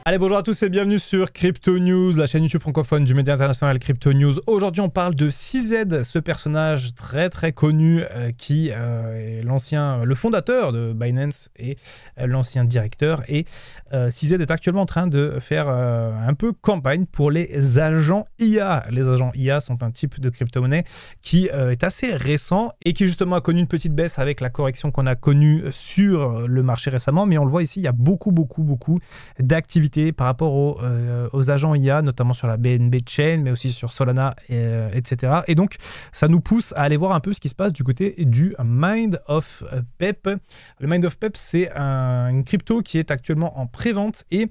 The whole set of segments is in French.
Allez, bonjour à tous et bienvenue sur Crypto News, la chaîne YouTube francophone du média international Crypto News. Aujourd'hui, on parle de CZ, ce personnage très connu qui est le fondateur de Binance et l'ancien directeur. Et CZ est actuellement en train de faire un peu campagne pour les agents IA. Les agents IA sont un type de crypto-monnaie qui est assez récent et qui justement a connu une petite baisse avec la correction qu'on a connue sur le marché récemment. Mais on le voit ici, il y a beaucoup d'activités par rapport aux agents IA, notamment sur la BNB Chain, mais aussi sur Solana, etc. Et donc, ça nous pousse à aller voir un peu ce qui se passe du côté du Mind of Pep. Le Mind of Pep, c'est une crypto qui est actuellement en pré-vente et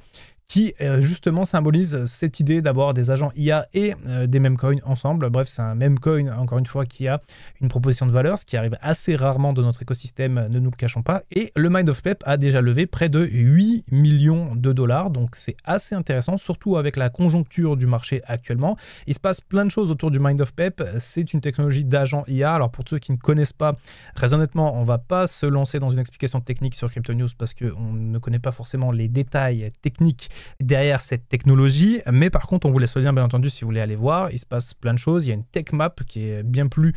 qui justement symbolise cette idée d'avoir des agents IA et des memcoins ensemble. Bref, c'est un memcoin, encore une fois, qui a une proposition de valeur, ce qui arrive assez rarement dans notre écosystème, ne nous le cachons pas. Et le Mind of Pep a déjà levé près de 8 millions de dollars, donc c'est assez intéressant, surtout avec la conjoncture du marché actuellement. Il se passe plein de choses autour du Mind of Pep. C'est une technologie d'agent IA. Alors pour ceux qui ne connaissent pas, très honnêtement, on ne va pas se lancer dans une explication technique sur Crypto News parce qu'on ne connaît pas forcément les détails techniques derrière cette technologie, mais par contre on vous laisse le lien bien entendu si vous voulez aller voir. Il se passe plein de choses, il y a une tech map qui est bien plus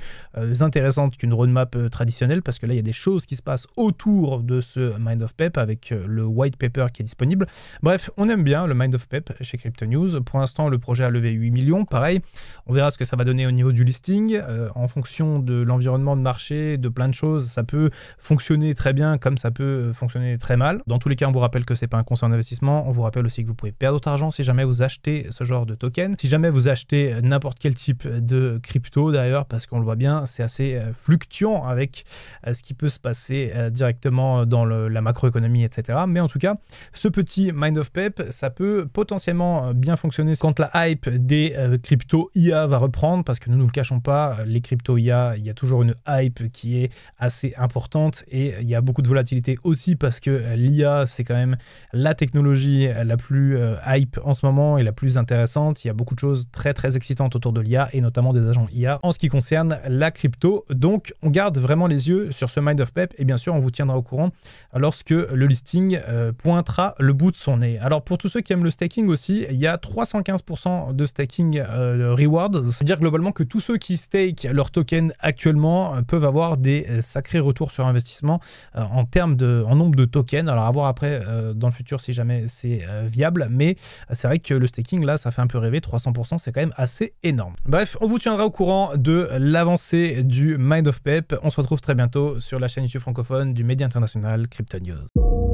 intéressante qu'une roadmap traditionnelle parce que là il y a des choses qui se passent autour de ce Mind of Pep avec le white paper qui est disponible. Bref, on aime bien le Mind of Pep chez Crypto News. Pour l'instant le projet a levé 8 millions, pareil, on verra ce que ça va donner au niveau du listing. En fonction de l'environnement de marché, de plein de choses, ça peut fonctionner très bien comme ça peut fonctionner très mal. Dans tous les cas, on vous rappelle que c'est pas un conseil d'investissement, on vous rappelle aussi que vous pouvez perdre votre argent si jamais vous achetez ce genre de token. Si jamais vous achetez n'importe quel type de crypto d'ailleurs, parce qu'on le voit bien, c'est assez fluctuant avec ce qui peut se passer directement dans la macroéconomie, etc. Mais en tout cas, ce petit Mind of Pep, ça peut potentiellement bien fonctionner quand la hype des crypto IA va reprendre, parce que nous ne le cachons pas, les crypto IA, il y a toujours une hype qui est assez importante et il y a beaucoup de volatilité aussi parce que l'IA, c'est quand même la technologie la plus hype en ce moment et la plus intéressante. Il y a beaucoup de choses très excitantes autour de l'IA et notamment des agents IA en ce qui concerne la crypto. Donc on garde vraiment les yeux sur ce Mind of Pep et bien sûr on vous tiendra au courant lorsque le listing pointera le bout de son nez. Alors pour tous ceux qui aiment le staking aussi, il y a 315% de staking rewards. C'est-à-dire globalement que tous ceux qui stake leur token actuellement peuvent avoir des sacrés retours sur investissement en nombre de tokens. Alors à voir après dans le futur si jamais c'est viable, mais c'est vrai que le staking là ça fait un peu rêver. 300%, c'est quand même assez énorme. Bref, on vous tiendra au courant de l'avancée du Mind of Pep. On se retrouve très bientôt sur la chaîne YouTube francophone du média international Crypto News.